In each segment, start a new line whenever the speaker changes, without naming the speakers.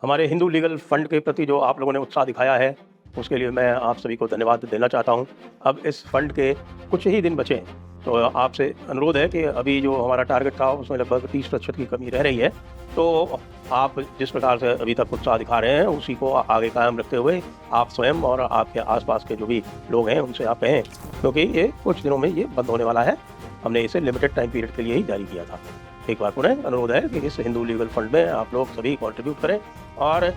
हमारे Hindu legal fund के प्रति जो आप लोगों ने उत्साह दिखाया है, उसके लिए मैं आप सभी को धन्यवाद देना चाहता हूं। अब इस फंड के कुछ ही दिन बचे हैं, तो आपसे अनुरोध है कि अभी जो हमारा टारगेट था उसमें लगभग 30% की कमी रह रही है। तो आप जिस प्रकार से अभी तक उत्साह दिखा रहे हैं, उसी को आगे कायम रखते हुए आप स्वयं और आपके आसपास के जो भी लोग हैं उनसे आप कहें, क्योंकि ये कुछ दिनों में ये बंद होने वाला है। हमने इसे लिमिटेड टाइम पीरियड के लिए ही जारी किया था। एक बार पुनः अनुरोध है कि इस हिंदू लीगल फंड में आप लोग सभी कंट्रीब्यूट करें और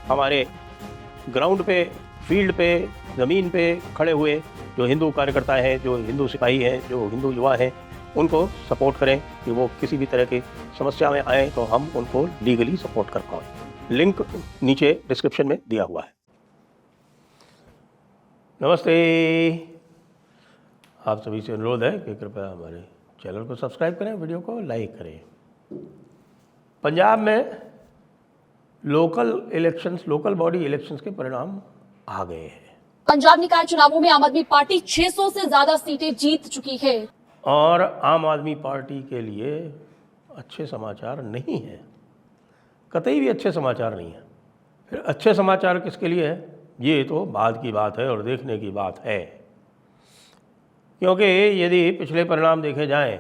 हमारे ग्राउंड पे, फील्ड पे, ज़मीन पे खड़े हुए जो हिंदू कार्यकर्ता हैं, जो हिंदू सिपाही हैं, जो हिंदू युवा हैं, उनको सपोर्ट करें कि वो किसी भी तरह की समस्या में आए तो हम उनको लीगली सपोर्ट कर पाएँ। लिंक नीचे डिस्क्रिप्शन में दिया हुआ है। नमस्ते। आप सभी से अनुरोध है कि कृपया हमारे चैनल को सब्सक्राइब करें, वीडियो को लाइक करें। पंजाब में लोकल बॉडी इलेक्शंस के परिणाम आ गए हैं।
पंजाब निकाय चुनावों में आम आदमी पार्टी 600 से ज्यादा सीटें जीत चुकी है
और आम आदमी पार्टी के लिए अच्छे समाचार नहीं है, कतई भी अच्छे समाचार नहीं है। फिर अच्छे समाचार किसके लिए है, ये तो बाद की बात है और देखने की बात है। क्योंकि यदि पिछले परिणाम देखे जाएं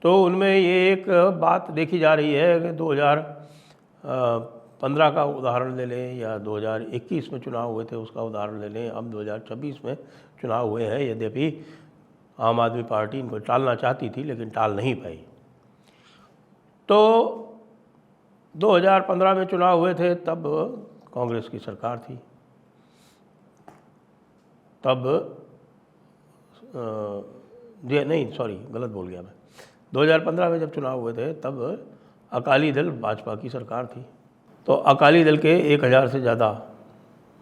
तो उनमें ये एक बात देखी जा रही है कि 2015 का उदाहरण ले लें या 2021 में चुनाव हुए थे उसका उदाहरण ले लें, अब 2026 में चुनाव हुए हैं। यद्यपि आम आदमी पार्टी इनको टालना चाहती थी लेकिन टाल नहीं पाई। तो 2015 में चुनाव हुए थे तब कांग्रेस की सरकार थी, तब गलत बोल गया मैं। 2015 में जब चुनाव हुए थे तब अकाली दल भाजपा की सरकार थी। तो अकाली दल के 1000 से ज़्यादा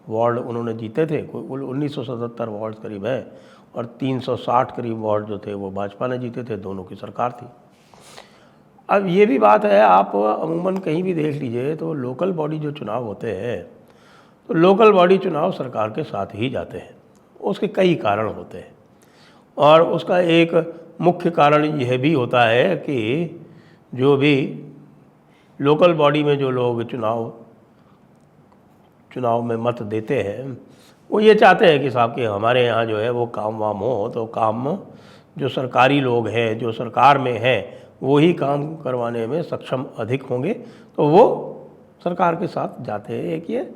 वार्ड उन्होंने जीते थे, कुल 1977 वार्ड करीब है, और 360 करीब वार्ड जो थे वो भाजपा ने जीते थे, दोनों की सरकार थी। अब ये भी बात है, आप अमूमन कहीं भी देख लीजिए तो लोकल बॉडी जो चुनाव होते हैं तो लोकल बॉडी चुनाव सरकार के साथ ही जाते हैं। उसके कई कारण होते हैं और उसका एक मुख्य कारण यह भी होता है कि जो भी लोकल बॉडी में जो लोग चुनाव में मत देते हैं वो ये चाहते हैं कि साहब कि हमारे यहाँ जो है वो काम वाम हो, तो काम जो सरकारी लोग हैं, जो सरकार में हैं, वो ही काम करवाने में सक्षम अधिक होंगे, तो वो सरकार के साथ जाते हैं। एक ये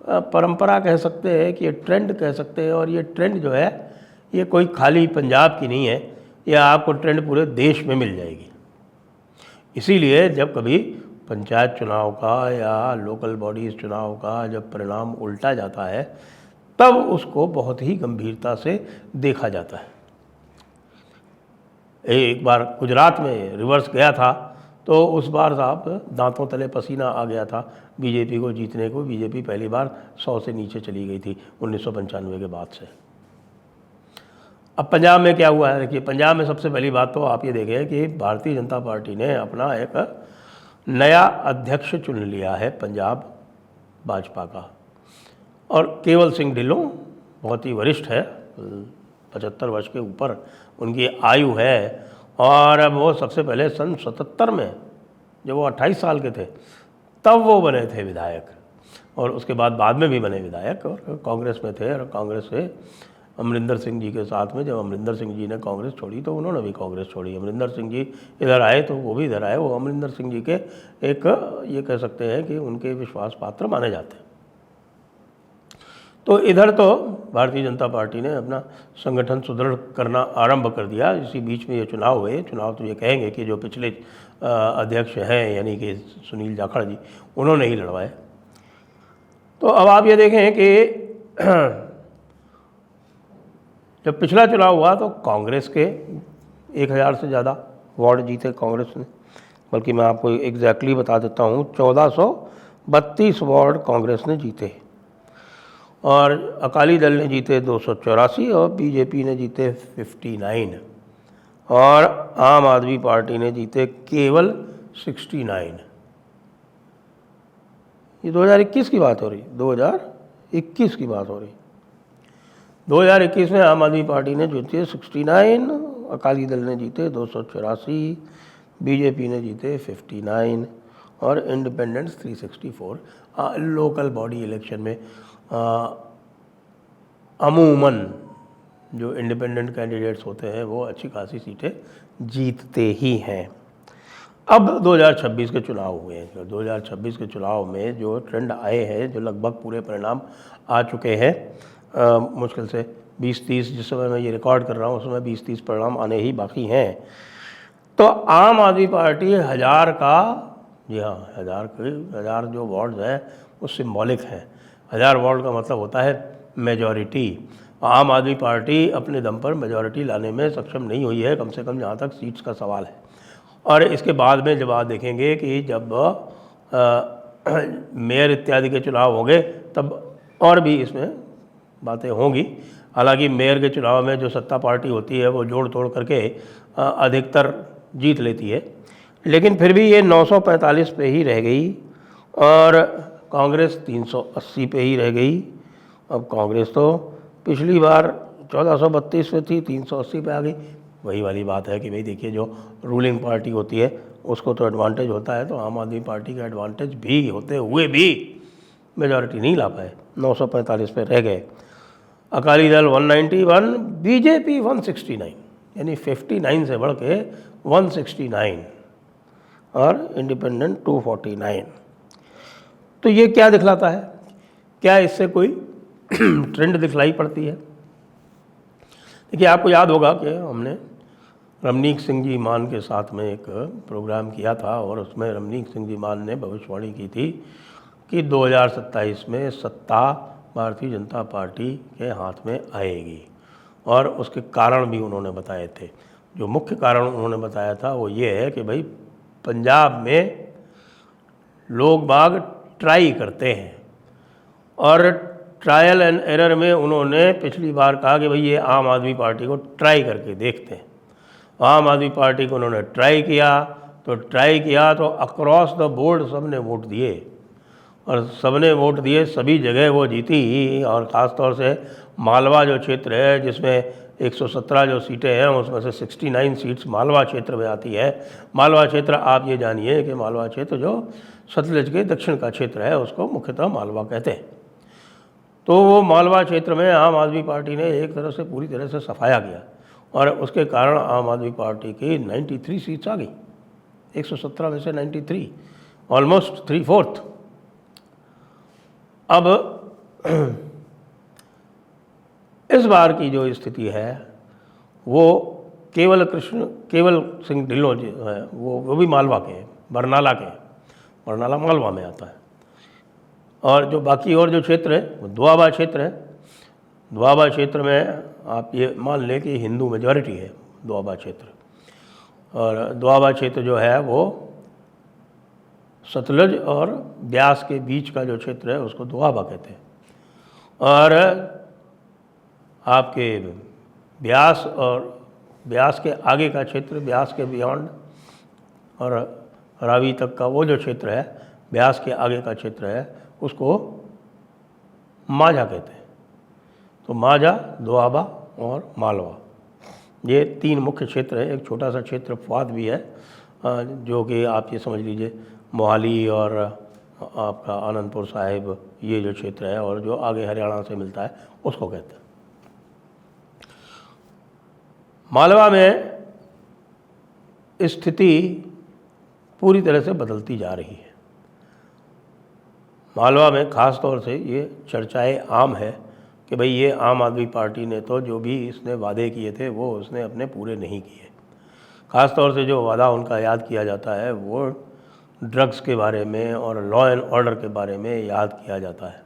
परंपरा कह सकते हैं कि ये ट्रेंड कह सकते हैं, और ये ट्रेंड जो है ये कोई खाली पंजाब की नहीं है, यह आपको ट्रेंड पूरे देश में मिल जाएगी। इसीलिए जब कभी पंचायत चुनाव का या लोकल बॉडीज़ चुनाव का जब परिणाम उल्टा जाता है तब उसको बहुत ही गंभीरता से देखा जाता है। एक बार गुजरात में रिवर्स गया था तो उस बार साहब दांतों तले पसीना आ गया था बीजेपी को जीतने को। बीजेपी पहली बार 100 से नीचे चली गई थी 1995 के बाद से। अब पंजाब में क्या हुआ है, देखिए पंजाब में सबसे पहली बात तो आप ये देखें कि भारतीय जनता पार्टी ने अपना एक नया अध्यक्ष चुन लिया है पंजाब भाजपा का, और केवल सिंह ढिल्लों बहुत ही वरिष्ठ है, 75 वर्ष के ऊपर उनकी आयु है, और वो सबसे पहले सन 77 में जब वो 28 साल के थे तब वो बने थे विधायक, और उसके बाद में भी बने विधायक, और कांग्रेस में थे, और कांग्रेस से अमरिंदर सिंह जी के साथ में जब अमरिंदर सिंह जी ने कांग्रेस छोड़ी तो उन्होंने भी कांग्रेस छोड़ी। अमरिंदर सिंह जी इधर आए तो वो भी इधर आए। वो अमरिंदर सिंह जी के एक ये कह सकते हैं कि उनके विश्वास पात्र माने जाते हैं। तो इधर तो भारतीय जनता पार्टी ने अपना संगठन सुदृढ़ करना आरंभ कर दिया। इसी बीच में ये चुनाव हुए। चुनाव तो ये कहेंगे कि जो पिछले अध्यक्ष हैं यानी कि सुनील जाखड़ जी, उन्होंने ही लड़वाए। तो अब आप ये देखें कि जब पिछला चुनाव हुआ तो कांग्रेस के 1000 से ज़्यादा वार्ड जीते कांग्रेस ने, बल्कि मैं आपको एग्जैक्टली बता देता हूँ, 1432 वार्ड कांग्रेस ने जीते, और अकाली दल ने जीते 284 और बीजेपी ने जीते 59, और आम आदमी पार्टी ने जीते केवल 69। ये 2021 की बात हो रही, 2021 की बात हो रही। 2021 में आम आदमी पार्टी ने जीते 69, अकाली दल ने जीते 284, बीजेपी ने जीते 59, और इंडिपेंडेंट्स 364। लोकल बॉडी इलेक्शन में अमूमन जो इंडिपेंडेंट कैंडिडेट्स होते हैं वो अच्छी खासी सीटें जीतते ही हैं। अब 2026 के चुनाव हुए हैं। 2026 के चुनाव में जो ट्रेंड आए हैं, जो लगभग पूरे परिणाम आ चुके हैं, मुश्किल से 20-30, जिस समय मैं ये रिकॉर्ड कर रहा हूँ उस समय 20-30 परिणाम आने ही बाकी हैं। तो आम आदमी पार्टी 1000 का, जी हाँ, 1000 जो वार्ड है वो सिंबॉलिक है। 1000 वार्ड का मतलब होता है मेजॉरिटी। आम आदमी पार्टी अपने दम पर मेजॉरिटी लाने में सक्षम नहीं हुई है, कम से कम जहाँ तक सीट्स का सवाल है। और इसके बाद में जब आप देखेंगे कि जब मेयर इत्यादि के चुनाव होंगे तब और भी इसमें बातें होंगी। हालांकि मेयर के चुनाव में जो सत्ता पार्टी होती है वो जोड़ तोड़ करके अधिकतर जीत लेती है, लेकिन फिर भी ये 945 पे ही रह गई और कांग्रेस 380 पे ही रह गई। अब कांग्रेस तो पिछली बार 1432 पे थी, 380 पे आ गई। वही वाली बात है कि भाई देखिए, जो रूलिंग पार्टी होती है उसको तो एडवांटेज होता है, तो आम आदमी पार्टी का एडवांटेज भी होते हुए भी मेजॉरिटी नहीं ला पाए, 945 पे रह गए। अकाली दल 191, बीजेपी 169, यानी 59 से बढ़ के 169 और इंडिपेंडेंट 249। तो ये क्या दिखलाता है? क्या इससे कोई ट्रेंड दिखलाई पड़ती है? देखिए, आपको याद होगा कि हमने रमनीक सिंह जी मान के साथ में एक प्रोग्राम किया था और उसमें रमनीक सिंह जी मान ने भविष्यवाणी की थी कि 2027 में सत्ता भारतीय जनता पार्टी के हाथ में आएगी, और उसके कारण भी उन्होंने बताए थे। जो मुख्य कारण उन्होंने बताया था वो ये है कि भाई पंजाब में लोग बाग ट्राई करते हैं, और ट्रायल एंड एरर में उन्होंने पिछली बार कहा कि भाई ये आम आदमी पार्टी को ट्राई करके देखते हैं। आम आदमी पार्टी को उन्होंने ट्राई किया तो अक्रॉस द बोर्ड सबने वोट दिए, और सबने वोट दिए, सभी जगह वो जीती। और ख़ास तौर से मालवा जो क्षेत्र है जिसमें 117 जो सीटें हैं उसमें से 69 सीट्स मालवा क्षेत्र में आती है। मालवा क्षेत्र, आप ये जानिए कि मालवा क्षेत्र जो सतलज के दक्षिण का क्षेत्र है उसको मुख्यतः मालवा कहते हैं। तो वो मालवा क्षेत्र में आम आदमी पार्टी ने एक तरह से पूरी तरह से सफाया किया, और उसके कारण आम आदमी पार्टी की 93 सीट्स आ गई, 117 में से 93, ऑलमोस्ट 3/4। अब इस बार की जो स्थिति है वो केवल सिंह ढिल्लों जो है वो भी मालवा के हैं, बरनाला मालवा में आता है। और जो बाकी और जो क्षेत्र है वो दोआबा क्षेत्र है। दोआबा क्षेत्र में आप ये मान लें कि हिंदू मेजॉरिटी है दोआबा क्षेत्र, और दोआबा क्षेत्र जो है वो सतलज और ब्यास के बीच का जो क्षेत्र है उसको दोआबा कहते हैं। और आपके ब्यास और ब्यास के आगे का क्षेत्र, ब्यास के बियॉन्ड और रावी तक का वो जो क्षेत्र है, ब्यास के आगे का क्षेत्र है, उसको माझा कहते हैं। तो माझा, दोआबा और मालवा, ये 3 मुख्य क्षेत्र है। एक छोटा सा क्षेत्र फवाद भी है जो कि आप ये समझ लीजिए मोहाली और आपका आनंदपुर साहिब, ये जो क्षेत्र है और जो आगे हरियाणा से मिलता है उसको कहते हैं। मालवा में स्थिति पूरी तरह से बदलती जा रही है। मालवा में ख़ास तौर से ये चर्चाएं आम है कि भाई ये आम आदमी पार्टी ने तो जो भी इसने वादे किए थे वो उसने अपने पूरे नहीं किए। ख़ास तौर से जो वादा उनका याद किया जाता है वो ड्रग्स के बारे में और लॉ एंड ऑर्डर के बारे में याद किया जाता है।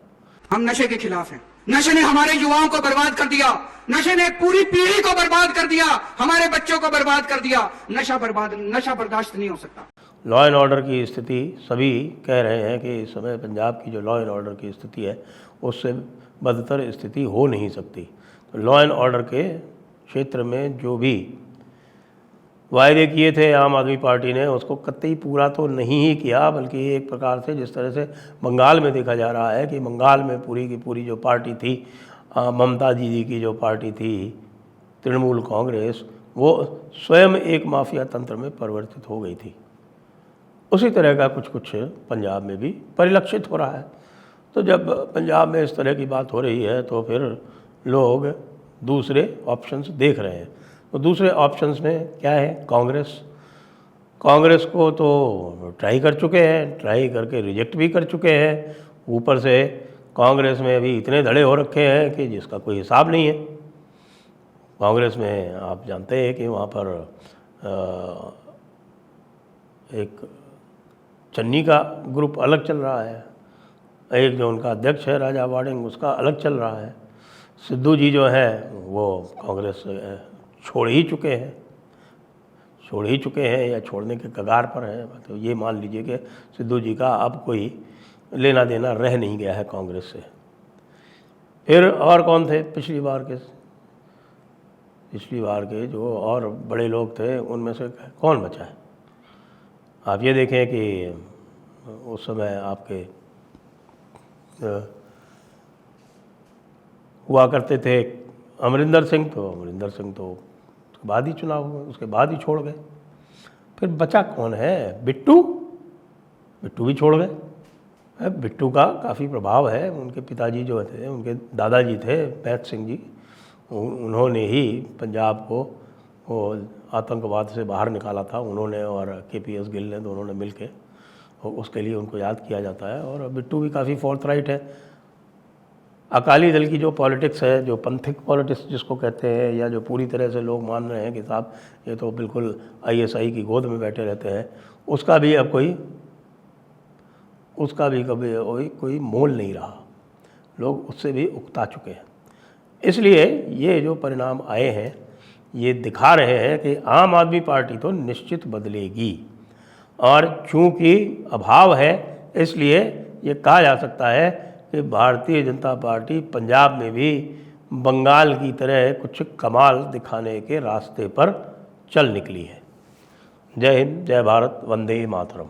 हम नशे के खिलाफ हैं। नशे ने हमारे युवाओं को बर्बाद कर दिया, नशे ने पूरी पीढ़ी को बर्बाद कर दिया, हमारे बच्चों को बर्बाद कर दिया। नशा बर्दाश्त नहीं हो सकता।
लॉ एंड ऑर्डर की स्थिति, सभी कह रहे हैं कि इस समय पंजाब की जो लॉ एंड ऑर्डर की स्थिति है उससे बदतर स्थिति हो नहीं सकती। तो लॉ एंड ऑर्डर के क्षेत्र में जो भी वायदे किए थे आम आदमी पार्टी ने उसको कतई पूरा तो नहीं ही किया, बल्कि एक प्रकार से जिस तरह से बंगाल में देखा जा रहा है कि बंगाल में पूरी की पूरी जो पार्टी थी, ममता दीदी की जो पार्टी थी तृणमूल कांग्रेस, वो स्वयं एक माफिया तंत्र में परिवर्तित हो गई थी। उसी तरह का कुछ कुछ पंजाब में भी परिलक्षित हो रहा है। तो जब पंजाब में इस तरह की बात हो रही है तो फिर लोग दूसरे ऑप्शंस देख रहे हैं। तो दूसरे ऑप्शंस में क्या है? कांग्रेस को तो ट्राई कर चुके हैं, ट्राई करके रिजेक्ट भी कर चुके हैं। ऊपर से कांग्रेस में अभी इतने धड़े हो रखे हैं कि जिसका कोई हिसाब नहीं है। कांग्रेस में आप जानते हैं कि वहाँ पर एक चन्नी का ग्रुप अलग चल रहा है, एक जो उनका अध्यक्ष है राजा वाडिंग उसका अलग चल रहा है। सिद्धू जी जो हैं वो कांग्रेस छोड़ ही चुके हैं या छोड़ने के कगार पर हैं। तो ये मान लीजिए कि सिद्धू जी का अब कोई लेना देना रह नहीं गया है कांग्रेस से। फिर और कौन थे पिछली बार के जो और बड़े लोग थे उनमें से कौन बचा है? आप ये देखें कि उस समय आपके हुआ करते थे अमरिंदर सिंह, तो उसके बाद ही चुनाव हुए, उसके बाद ही छोड़ गए। फिर बचा कौन है? बिट्टू भी छोड़ गए। बिट्टू का काफ़ी प्रभाव है, उनके पिताजी जो थे, उनके दादाजी थे बैत सिंह जी, उन्होंने ही पंजाब को वो आतंकवाद से बाहर निकाला था। उन्होंने और KPS गिल ने दोनों ने मिल के, उसके लिए उनको याद किया जाता है। और बिट्टू भी काफ़ी फोर्थराइट है। अकाली दल की जो पॉलिटिक्स है, जो पंथिक पॉलिटिक्स जिसको कहते हैं, या जो पूरी तरह से लोग मान रहे हैं कि साहब ये तो बिल्कुल ISI की गोद में बैठे रहते हैं, उसका भी अब कभी कोई मोल नहीं रहा। लोग उससे भी उकता चुके हैं। इसलिए ये जो परिणाम आए हैं ये दिखा रहे हैं कि आम आदमी पार्टी तो निश्चित बदलेगी। और चूंकि अभाव है इसलिए ये कहा जा सकता है कि भारतीय जनता पार्टी पंजाब में भी बंगाल की तरह कुछ कमाल दिखाने के रास्ते पर चल निकली है। जय हिंद, जय भारत, वंदे मातरम।